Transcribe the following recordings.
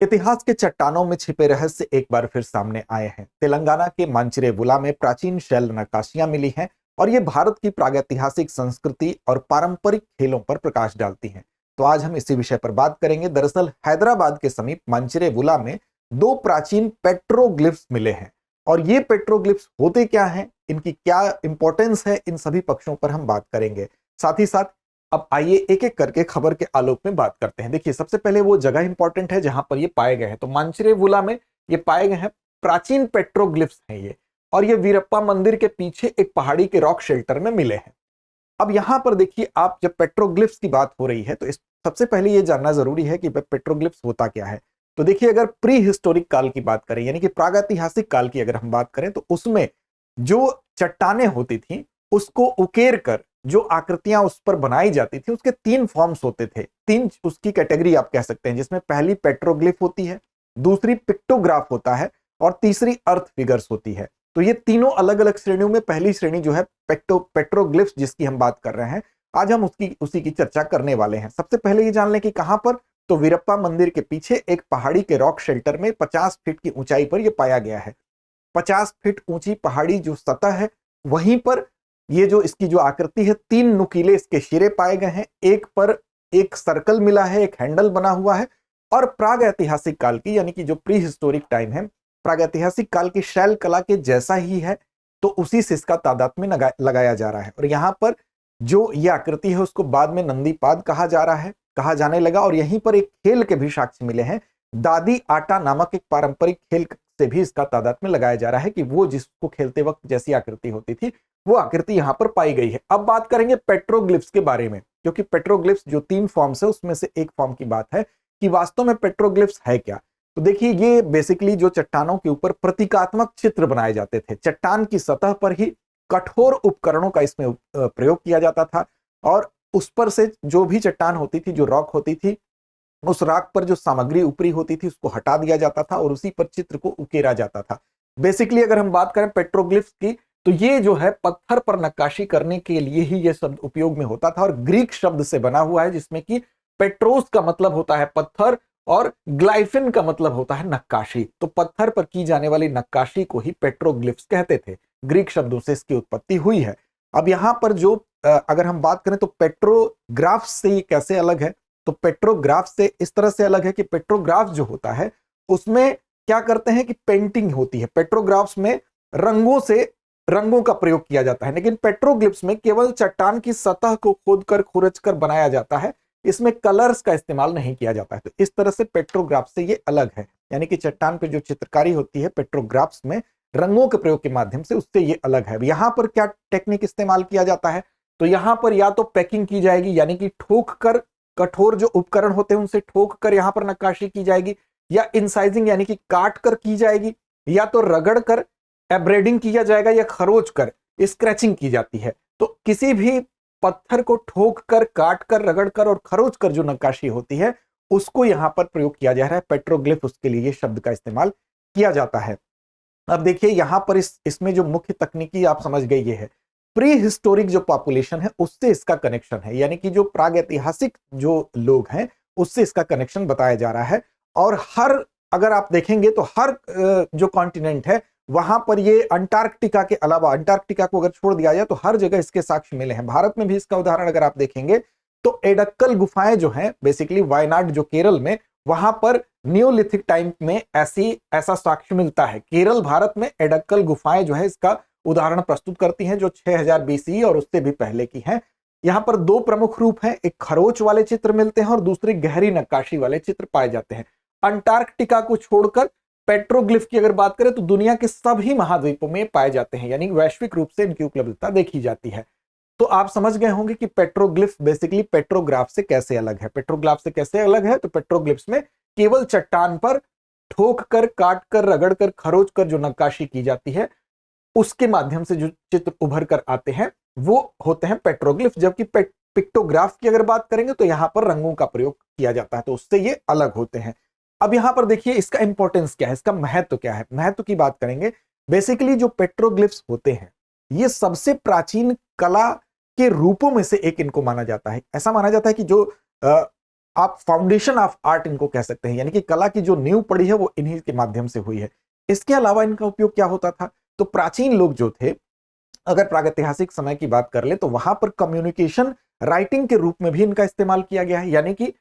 इतिहास के चट्टानों में छिपे रहस्य एक बार फिर सामने आए हैं। तेलंगाना के मांचिरेगुला में प्राचीन शैल नक्काशियां मिली हैं और ये भारत की प्रागैतिहासिक संस्कृति और पारंपरिक खेलों पर प्रकाश डालती हैं। तो आज हम इसी विषय पर बात करेंगे। दरअसल हैदराबाद के समीप मांचिरेगुला में दो प्राचीन पेट्रोग्लिफ्स मिले हैं और ये पेट्रोग्लिफ्स होते क्या हैं, इनकी क्या इंपॉर्टेंस है, इन सभी पक्षों पर हम बात करेंगे। साथ ही साथ अब आइए एक एक करके खबर के आलोक में बात करते हैं। देखिए, सबसे पहले वो जगह इंपॉर्टेंट है जहां पर ये पाए गए हैं। तो मांचिरेगुला में ये पाए गए हैं प्राचीन पेट्रोग्लिफ्स हैं ये, और ये वीरप्पा मंदिर के पीछे एक पहाड़ी के रॉक शेल्टर में मिले हैं। अब यहां पर देखिए, आप जब पेट्रोग्लिफ्स की बात हो रही है तो सबसे पहले ये जानना जरूरी है कि पेट्रोग्लिफ्स होता क्या है। तो देखिए, अगर प्री हिस्टोरिक काल की बात करें, यानी कि प्रागैतिहासिक काल की अगर हम बात करें, तो उसमें जो चट्टानें होती थी उसको उकेर कर जो आकृतियां उस पर बनाई जाती थी, उसके तीन फॉर्म्स होते थे, तीन उसकी कैटेगरी आप कह सकते हैं, जिसमें पहली पेट्रोग्लिफ होती है, दूसरी पिक्टोग्राफ होता है और तीसरी अर्थ फिगर्स होती है। तो ये तीनों अलग अलग श्रेणियों में पहली श्रेणी जो है पेट्रोग्लिफ्स जिसकी हम बात कर रहे हैं, आज हम उसी की चर्चा करने वाले हैं। सबसे पहले ये जान लें कि कहां पर, तो वीरप्पा मंदिर के पीछे एक पहाड़ी के रॉक शेल्टर में 50 फीट की ऊंचाई पर यह पाया गया है। 50 फीट ऊंची पहाड़ी जो सतह है, वहीं पर ये जो इसकी जो आकृति है, तीन नुकीले इसके शिरे पाए गए हैं, एक पर एक सर्कल मिला है, एक हैंडल बना हुआ है, और प्राग ऐतिहासिक काल की, यानी कि जो प्री हिस्टोरिक टाइम है, प्राग ऐतिहासिक काल की शैल कला के जैसा ही है, तो उसी से इसका तादात्म्य लगाया जा रहा है। और यहाँ पर जो ये आकृति है उसको बाद में नंदीपाद कहा जाने लगा, और यहीं पर एक खेल के भी साक्ष्य मिले हैं। दादी आटा नामक एक पारंपरिक खेल से भी इसका तादात्म्य लगाया जा रहा है कि वो जिसको खेलते वक्त जैसी आकृति होती थी, वो आकृति यहां पर पाई गई है। अब बात करेंगे पेट्रोग्लिफ्स के बारे में, क्योंकि पेट्रोग्लिफ्स जो तीन फॉर्म्स है उसमें से एक फॉर्म की बात है कि वास्तव में पेट्रोग्लिफ्स है क्या। तो देखिए, ये बेसिकली जो चट्टानों के ऊपर प्रतीकात्मक चित्र बनाए जाते थे, चट्टान की सतह पर ही कठोर उपकरणों का इसमें प्रयोग किया जाता था, और उस पर से जो भी चट्टान होती थी, जो रॉक होती थी, उस रॉक पर जो सामग्री ऊपरी होती थी उसको हटा दिया जाता था और उसी पर चित्र को उकेरा जाता था। बेसिकली अगर हम बात करें पेट्रोग्लिफ्स की, तो ये जो है पत्थर पर नक्काशी करने के लिए ही ये शब्द उपयोग में होता था, और ग्रीक शब्द से बना हुआ है, जिसमें कि पेट्रोस का मतलब होता है पत्थर और ग्लाइफिन का मतलब होता है नक्काशी। तो पत्थर पर की जाने वाली नक्काशी को ही पेट्रोग्लिफ्स कहते थे। ग्रीक शब्दों से इसकी उत्पत्ति हुई है। अब यहां पर जो अगर हम बात करें तो पेट्रोग्राफ से ये कैसे अलग है, तो पेट्रोग्राफ से इस तरह से अलग है कि पेट्रोग्राफ जो होता है उसमें क्या करते हैं कि पेंटिंग होती है। पेट्रोग्राफ्स में रंगों का प्रयोग किया जाता है, लेकिन पेट्रोग्लिफ्स में केवल चट्टान की सतह को खोदकर खुरचकर बनाया जाता है, इसमें कलर्स का इस्तेमाल नहीं किया जाता है। तो इस तरह से पेट्रोग्राफ से ये अलग है, यानी कि चट्टान पे जो चित्रकारी होती है पेट्रोग्राफ्स में रंगों के प्रयोग के माध्यम से, उससे ये अलग है। यहां पर क्या टेक्निक इस्तेमाल किया जाता है, तो यहां पर या तो पैकिंग की जाएगी, यानी कि ठोक कर, कठोर जो उपकरण होते हैं उनसे ठोक कर यहां पर नक्काशी की जाएगी, या इंसाइजिंग यानी कि काट कर की जाएगी, या तो रगड़ कर एब्रेडिंग किया जाएगा, या खरोच कर स्क्रैचिंग की जाती है। तो किसी भी पत्थर को ठोक कर, काट कर, रगड़ कर और खरोच कर जो नक्काशी होती है उसको यहां पर प्रयोग किया जा रहा है पेट्रोग्लिफ, उसके लिए शब्द का इस्तेमाल किया जाता है। अब देखिए, यहां पर इसमें जो मुख्य तकनीकी आप समझ गए, ये है प्री हिस्टोरिक जो पॉपुलेशन है उससे इसका कनेक्शन है, यानी कि जो प्राग ऐतिहासिक जो लोग हैं उससे इसका कनेक्शन बताया जा रहा है। और अगर आप देखेंगे तो हर जो कॉन्टिनेंट है वहां पर ये अंटार्कटिका के अलावा, अंटार्कटिका को अगर छोड़ दिया जाए तो हर जगह इसके साक्ष्य मिले हैं। भारत में भी इसका उदाहरण अगर आप देखेंगे तो एडक्कल गुफाएं जो हैं, बेसिकली वायनाड जो केरल में, वहां पर नियोलिथिक टाइम में ऐसा साक्ष्य मिलता है। केरल भारत में एडक्कल गुफाएं जो है इसका उदाहरण प्रस्तुत करती हैं, जो 6000 बीसी और उससे भी पहले की हैं। यहां पर दो प्रमुख रूप हैं, एक खरोच वाले चित्र मिलते हैं और दूसरी गहरी नक्काशी वाले चित्र पाए जाते हैं। अंटार्कटिका को छोड़कर पेट्रोग्लिफ की अगर बात करें तो दुनिया के सभी महाद्वीपों में पाए जाते हैं, यानी वैश्विक रूप से इनकी उपलब्धता देखी जाती है। तो आप समझ गए होंगे कि पेट्रोग्लिफ बेसिकली पेट्रोग्राफ से कैसे अलग है। पेट्रोग्राफ से कैसे अलग है, तो पेट्रोग्लिफ्स में केवल चट्टान पर ठोक कर, काट कर, रगड़ कर, खरोच कर जो नक्काशी की जाती है उसके माध्यम से जो चित्र उभर कर आते हैं वो होते हैं पेट्रोग्लिफ। जबकि पिक्टोग्राफ की अगर बात करेंगे तो यहां पर रंगों का प्रयोग किया जाता है, तो उससे ये अलग होते हैं। अब यहां पर देखिए इसका इंपॉर्टेंस क्या है, इसका महत्व क्या है। महत्व की बात करेंगे, बेसिकली जो पेट्रोग्लिफ्स होते हैं ये सबसे प्राचीन कला के रूपों में से एक इनको माना जाता है। ऐसा माना जाता है कि जो आप फाउंडेशन ऑफ आर्ट इनको कह सकते हैं, यानी कि कला की जो नींव पड़ी है वो इन्हीं के माध्यम से हुई है। इसके अलावा इनका उपयोग क्या होता था? तो प्राचीन लोग जो थे, अगर प्रागैतिहासिक समय की बात कर ले तो वहां पर कम्युनिकेशन राइटिंग के रूप में भी इनका इस्तेमाल किया गया है। यानी कि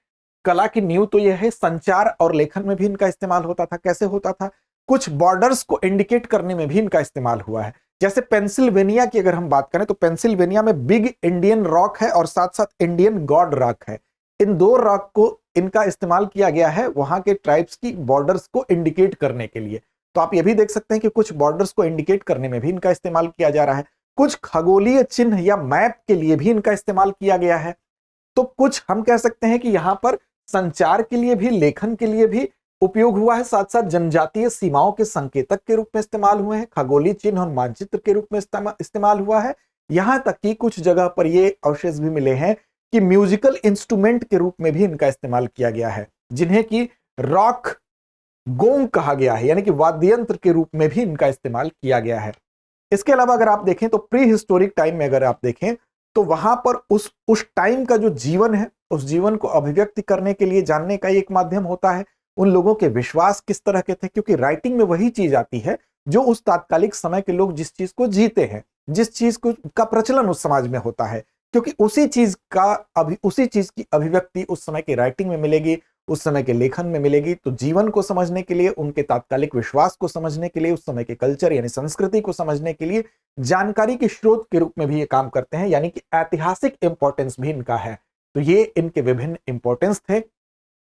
कला की नींव तो यह है, संचार और लेखन में भी इनका इस्तेमाल होता था। कैसे होता था? कुछ बॉर्डर्स को इंडिकेट करने में भी इनका इस्तेमाल हुआ है। जैसे पेंसिल्वेनिया की अगर हम बात करें तो पेंसिल्वेनिया में बिग इंडियन रॉक है और साथ साथ इंडियन गॉड रॉक है। इन दो रॉक को इनका इस्तेमाल किया गया है वहां के ट्राइब्स की बॉर्डर्स को इंडिकेट करने के लिए। तो आप ये भी देख सकते हैं कि कुछ बॉर्डर्स को इंडिकेट करने में भी इनका इस्तेमाल किया जा रहा है। कुछ खगोलीय चिन्ह या मैप के लिए भी इनका इस्तेमाल किया गया है। तो कुछ हम कह सकते हैं कि यहां पर संचार के लिए भी, लेखन के लिए भी उपयोग हुआ है, साथ साथ जनजातीय सीमाओं के संकेतक के रूप में इस्तेमाल हुए हैं, खगोलीय चिन्ह और मानचित्र के रूप में इस्तेमाल हुआ है। यहां तक कि कुछ जगह पर ये अवशेष भी मिले हैं कि म्यूजिकल इंस्ट्रूमेंट के रूप में भी इनका इस्तेमाल किया गया है, जिन्हें कि रॉक गोंग कहा गया है, यानी कि वाद्य यंत्र के रूप में भी इनका इस्तेमाल किया गया है। इसके अलावा अगर आप देखें तो प्री हिस्टोरिक टाइम में अगर आप देखें तो वहां पर उस टाइम का जो जीवन है, उस जीवन को अभिव्यक्ति करने के लिए जानने का एक माध्यम होता है। उन लोगों के विश्वास किस तरह के थे, क्योंकि राइटिंग में वही चीज आती है जो उस तात्कालिक समय के लोग जिस चीज को जीते हैं, जिस चीज को का प्रचलन उस समाज में होता है, क्योंकि उसी चीज की अभिव्यक्ति उस समय की राइटिंग में मिलेगी, उस समय के लेखन में मिलेगी। तो जीवन को समझने के लिए, उनके तात्कालिक विश्वास को समझने के लिए, उस समय के कल्चर यानी संस्कृति को समझने के लिए जानकारी के स्रोत के रूप में भी ये काम करते हैं, यानी कि ऐतिहासिक इंपॉर्टेंस भी इनका है। तो ये इनके विभिन्न इंपॉर्टेंस थे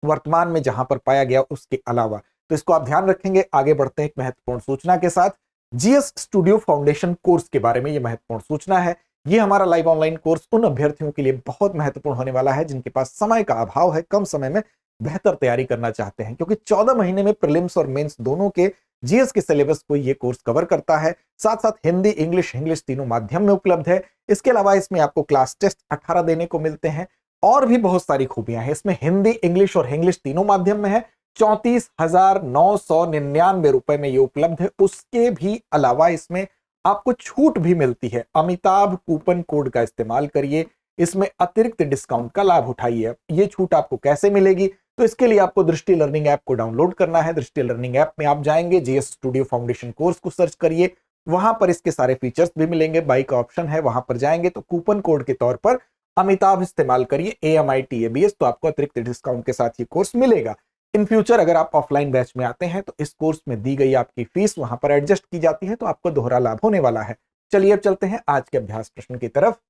वर्तमान में जहां पर पाया गया उसके अलावा। तो इसको आप ध्यान रखेंगे। आगे बढ़ते हैं एक महत्वपूर्ण सूचना के साथ। जीएस स्टूडियो फाउंडेशन कोर्स के बारे में ये महत्वपूर्ण सूचना है। ये हमारा लाइव ऑनलाइन कोर्स उन अभ्यर्थियों के लिए बहुत महत्वपूर्ण होने वाला है जिनके पास समय का अभाव है, कम समय में बेहतर तैयारी करना चाहते हैं, क्योंकि 14 महीने में प्रीलिम्स और मेंस दोनों के जीएस के सिलेबस को ये कोर्स कवर करता है। साथ साथ हिंदी, इंग्लिश तीनों माध्यम में उपलब्ध है। इसके अलावा इसमें आपको क्लास टेस्ट 18 देने को मिलते हैं और भी बहुत सारी खूबियां हैं इसमें। हिंदी, इंग्लिश और इंग्लिश तीनों माध्यम में है। 34,999 रुपए में ये उपलब्ध है। उसके भी अलावा इसमें आपको छूट भी मिलती है। अमिताभ कूपन कोड का इस्तेमाल करिए, इसमें अतिरिक्त डिस्काउंट का लाभ उठाइए। ये छूट आपको कैसे मिलेगी? तो इसके लिए आपको दृष्टि लर्निंग ऐप को डाउनलोड करना है। दृष्टि लर्निंग ऐप में आप जाएंगे, जीएस स्टूडियो फाउंडेशन कोर्स को सर्च करिए, वहां पर इसके सारे फीचर्स भी मिलेंगे। बाई का ऑप्शन है, वहां पर जाएंगे तो कूपन कोड के तौर पर अमिताभ इस्तेमाल करिए, AMITABS, तो आपको अतिरिक्त डिस्काउंट के साथ ये कोर्स मिलेगा। इन फ्यूचर अगर आप ऑफलाइन बैच में आते हैं तो इस कोर्स में दी गई आपकी फीस वहां पर एडजस्ट की जाती है, तो आपको दोहरा लाभ होने वाला है। चलिए अब चलते हैं आज के अभ्यास प्रश्न की तरफ।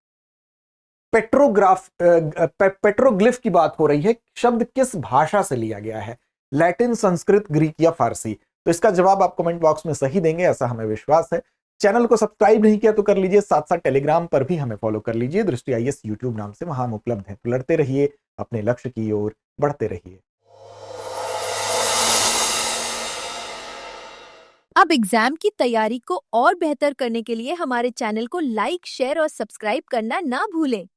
पेट्रोग्लिफ की बात हो रही है। शब्द किस भाषा से लिया गया है? लैटिन, संस्कृत, ग्रीक या फारसी? तो इसका जवाब आप कमेंट बॉक्स में सही देंगे, ऐसा हमें विश्वास है। चैनल को सब्सक्राइब नहीं किया तो कर लीजिए, साथ साथ टेलीग्राम पर भी हमें फॉलो कर लीजिए, दृष्टि IAS यूट्यूब नाम से, वहां हम उपलब्ध हैं। तो लड़ते रहिए, अपने लक्ष्य की ओर बढ़ते रहिए। अब एग्जाम की तैयारी को और बेहतर करने के लिए हमारे चैनल को लाइक, शेयर और सब्सक्राइब करना ना भूलें।